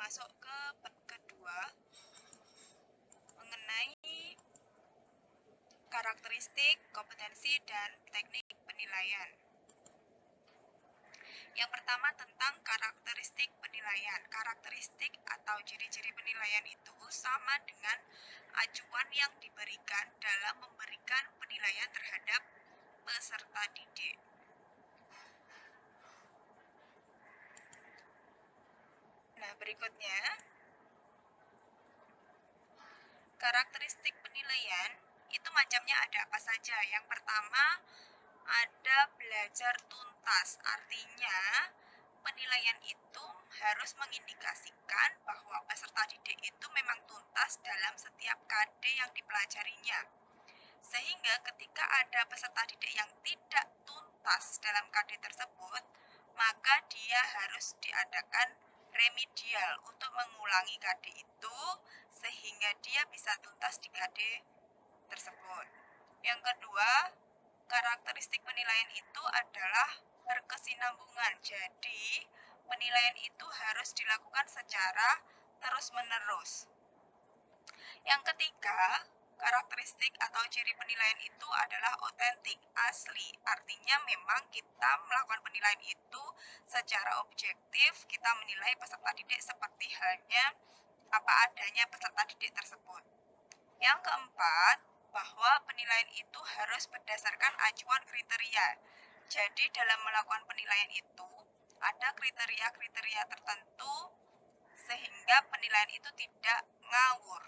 masuk ke bab kedua mengenai karakteristik, kompetensi, dan teknik penilaian. Yang pertama tentang karakteristik penilaian. Karakteristik atau ciri-ciri penilaian itu sama dengan acuan yang diberikan dalam memberikan penilaian terhadap peserta didik. Nah, berikutnya karakteristik penilaian itu macamnya ada apa saja. Yang pertama ada belajar tuntas, artinya penilaian itu harus mengindikasikan bahwa peserta didik itu memang tuntas dalam setiap KD yang dipelajarinya. Sehingga ketika ada peserta didik yang tidak tuntas dalam KD tersebut, maka dia harus diadakan remedial untuk mengulangi KD itu sehingga dia bisa tuntas di KD tersebut. Yang kedua, karakteristik penilaian itu adalah berkesinambungan. Jadi, penilaian itu harus dilakukan secara terus-menerus. Yang ketiga, karakteristik atau ciri penilaian itu adalah otentik, asli. Artinya memang kita melakukan penilaian itu secara objektif, kita menilai peserta didik seperti halnya apa adanya peserta didik tersebut. Yang keempat, bahwa penilaian itu harus berdasarkan acuan kriteria. Jadi dalam melakukan penilaian itu ada kriteria-kriteria tertentu sehingga penilaian itu tidak ngawur.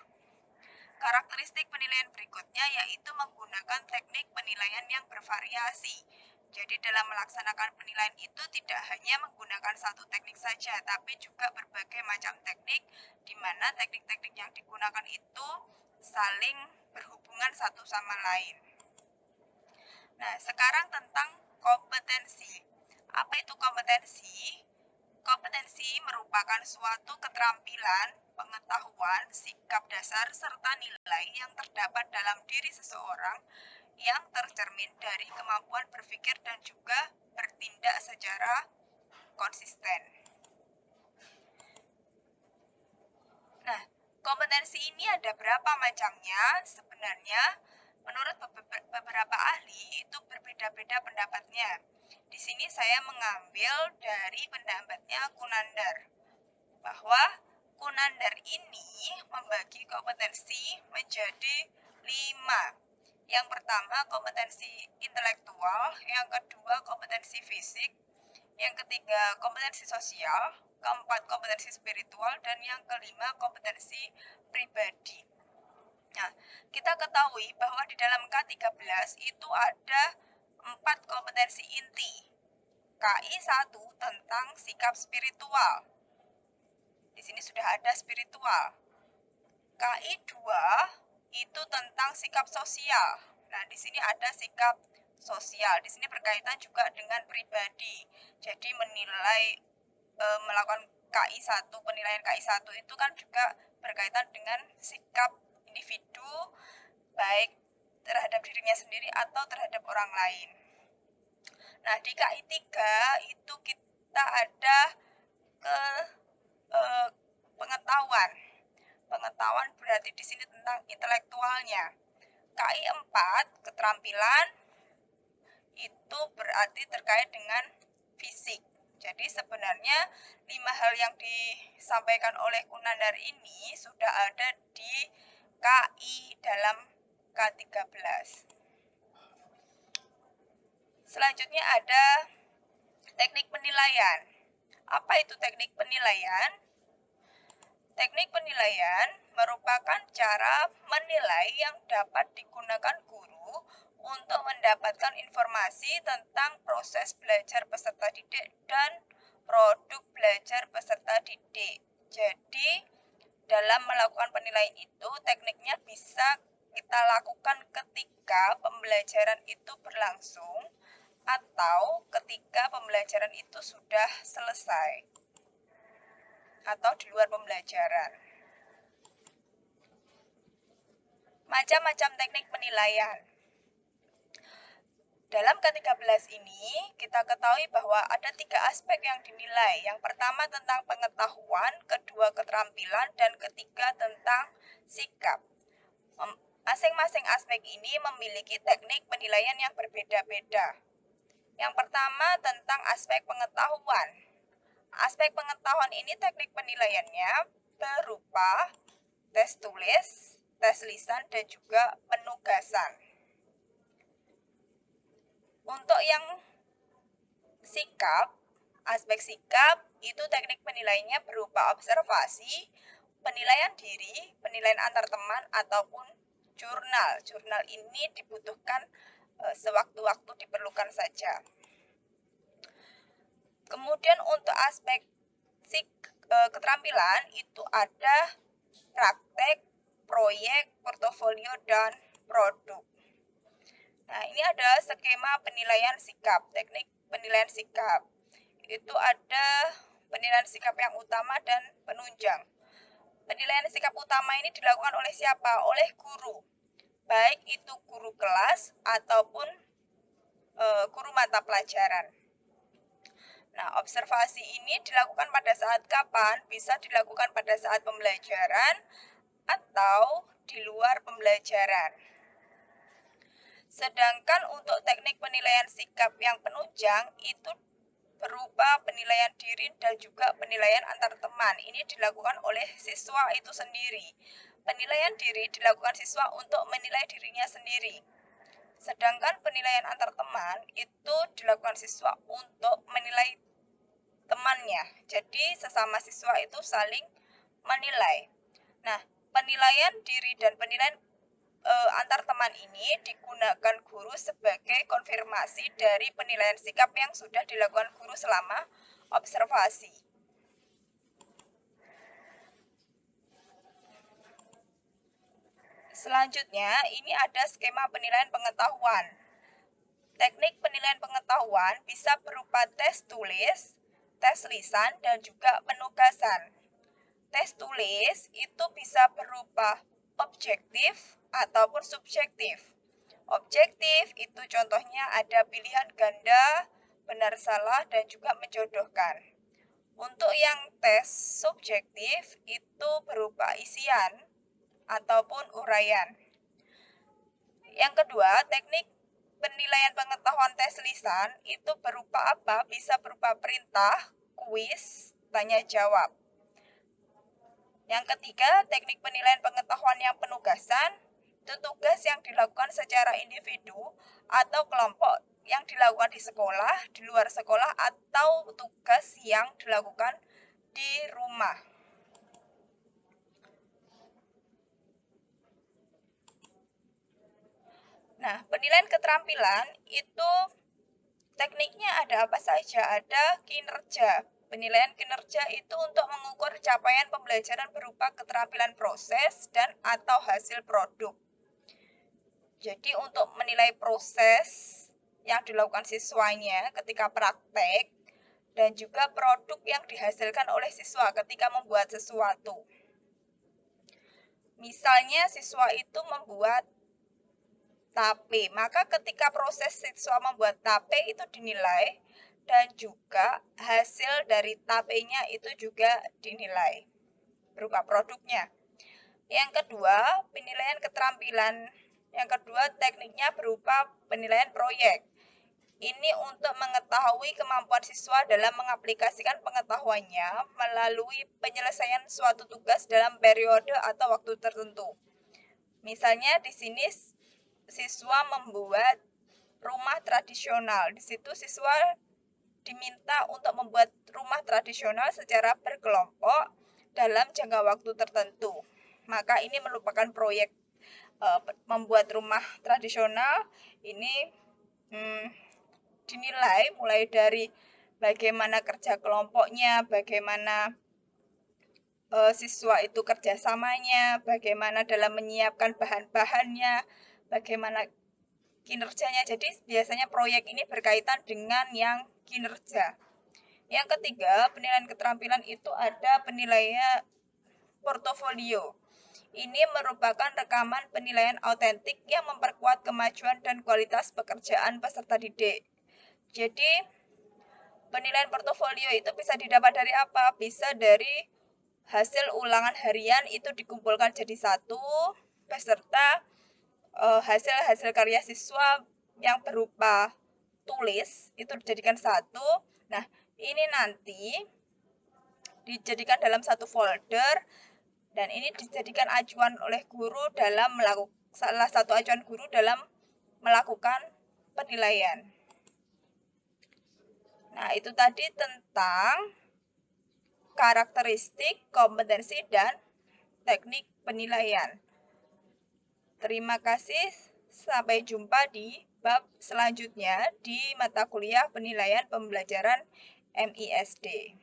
Karakteristik penilaian berikutnya yaitu menggunakan teknik penilaian yang bervariasi. Jadi dalam melaksanakan penilaian itu tidak hanya menggunakan satu teknik saja, tapi juga berbagai macam teknik, di mana teknik-teknik yang digunakan itu saling berhubungan satu sama lain. Nah, sekarang tentang kompetensi. Apa itu kompetensi? Kompetensi merupakan suatu keterampilan, pengetahuan, sikap dasar, serta nilai yang terdapat dalam diri seseorang yang tercermin dari kemampuan berpikir dan juga bertindak secara konsisten. Nah, kompetensi ini ada berapa macamnya? Sebenarnya, menurut beberapa ahli itu berbeda-beda pendapatnya. Di sini saya mengambil dari pendapatnya Kunandar, bahwa Kunandar ini membagi kompetensi menjadi 5. Yang pertama kompetensi intelektual, yang kedua kompetensi fisik, yang ketiga kompetensi sosial, keempat kompetensi spiritual, dan yang kelima kompetensi pribadi. Nah, kita ketahui bahwa di dalam K13 itu ada 4 kompetensi inti. KI 1 tentang sikap spiritual. Di sini sudah ada spiritual. KI 2 itu tentang sikap sosial. Nah, di sini ada sikap sosial. Di sini berkaitan juga dengan pribadi. Jadi menilai melakukan KI 1, penilaian KI 1 itu kan juga berkaitan dengan sikap individu baik terhadap dirinya sendiri atau terhadap orang lain. Nah, di KI 3 itu kita ada pengetahuan. Pengetahuan berarti di sini tentang intelektualnya. KI 4 keterampilan itu berarti terkait dengan fisik. Jadi sebenarnya 5 hal yang disampaikan oleh Kunandar ini sudah ada di KI dalam K13. Selanjutnya ada teknik penilaian. Apa itu teknik penilaian? Teknik penilaian merupakan cara menilai yang dapat digunakan guru untuk mendapatkan informasi tentang proses belajar peserta didik dan produk belajar peserta didik. Jadi, dalam melakukan penilaian itu, tekniknya bisa kita lakukan ketika pembelajaran itu berlangsung atau ketika pembelajaran itu sudah selesai atau di luar pembelajaran. Macam-macam teknik penilaian. Dalam ke-13 ini, kita ketahui bahwa ada 3 aspek yang dinilai. Yang pertama tentang pengetahuan, kedua keterampilan, dan ketiga tentang sikap. Masing-masing aspek ini memiliki teknik penilaian yang berbeda-beda. Yang pertama tentang aspek pengetahuan. Aspek pengetahuan ini teknik penilaiannya berupa tes tulis, tes lisan, dan juga penugasan. Untuk yang sikap, aspek sikap itu teknik penilaiannya berupa observasi, penilaian diri, penilaian antar teman, ataupun jurnal. Jurnal ini dibutuhkan sewaktu-waktu diperlukan saja. Kemudian untuk aspek keterampilan itu ada praktek, proyek, portofolio, dan produk. Nah, ini ada skema penilaian sikap, teknik penilaian sikap. Itu ada penilaian sikap yang utama dan penunjang. Penilaian sikap utama ini dilakukan oleh siapa? Oleh guru. Baik itu guru kelas ataupun guru mata pelajaran. Nah, observasi ini dilakukan pada saat kapan? Bisa dilakukan pada saat pembelajaran atau di luar pembelajaran. Sedangkan untuk teknik penilaian sikap yang penunjang itu berupa penilaian diri dan juga penilaian antar teman. Ini dilakukan oleh siswa itu sendiri. Penilaian diri dilakukan siswa untuk menilai dirinya sendiri. Sedangkan penilaian antar teman itu dilakukan siswa untuk menilai temannya. Jadi sesama siswa itu saling menilai. Nah, penilaian diri dan penilaian antar teman ini digunakan guru sebagai konfirmasi dari penilaian sikap yang sudah dilakukan guru selama observasi. Selanjutnya, ini ada skema penilaian pengetahuan. Teknik penilaian pengetahuan bisa berupa tes tulis, tes lisan, dan juga penugasan. Tes tulis itu bisa berupa objektif ataupun subjektif. Objektif itu contohnya ada pilihan ganda, benar salah, dan juga menjodohkan. Untuk yang tes subjektif itu berupa isian ataupun uraian. Yang kedua, teknik penilaian pengetahuan tes lisan itu berupa apa? Bisa berupa perintah, kuis, tanya jawab. Yang ketiga, teknik penilaian pengetahuan yang penugasan itu tugas yang dilakukan secara individu atau kelompok yang dilakukan di sekolah, di luar sekolah, atau tugas yang dilakukan di rumah. Nah, penilaian keterampilan itu tekniknya ada apa saja? Ada kinerja. Penilaian kinerja itu untuk mengukur capaian pembelajaran berupa keterampilan proses dan atau hasil produk. Jadi untuk menilai proses yang dilakukan siswanya ketika praktek dan juga produk yang dihasilkan oleh siswa ketika membuat sesuatu. Misalnya siswa itu membuat tape, maka ketika proses siswa membuat tape itu dinilai dan juga hasil dari tapenya itu juga dinilai berupa produknya. Yang kedua, penilaian keterampilan. Yang kedua, tekniknya berupa penilaian proyek. Ini untuk mengetahui kemampuan siswa dalam mengaplikasikan pengetahuannya melalui penyelesaian suatu tugas dalam periode atau waktu tertentu. Misalnya di sini siswa membuat rumah tradisional. Di situ siswa diminta untuk membuat rumah tradisional secara berkelompok dalam jangka waktu tertentu. Maka ini merupakan proyek membuat rumah tradisional. Ini dinilai mulai dari bagaimana kerja kelompoknya, bagaimana siswa itu kerjasamanya, bagaimana dalam menyiapkan bahan-bahannya, bagaimana kinerjanya. Jadi biasanya proyek ini berkaitan dengan yang kinerja. Yang ketiga, penilaian keterampilan itu ada penilaian portofolio. Ini merupakan rekaman penilaian autentik yang memperkuat kemajuan dan kualitas pekerjaan peserta didik. Jadi, penilaian portofolio itu bisa didapat dari apa? Bisa dari hasil ulangan harian itu dikumpulkan jadi satu, beserta hasil-hasil karya siswa yang berupa tulis itu dijadikan satu. Nah, ini nanti dijadikan dalam satu folder dan ini dijadikan acuan oleh guru dalam salah satu acuan guru dalam melakukan penilaian. Nah, itu tadi tentang karakteristik, kompetensi, dan teknik penilaian. Terima kasih, sampai jumpa di bab selanjutnya di mata kuliah penilaian pembelajaran MISD.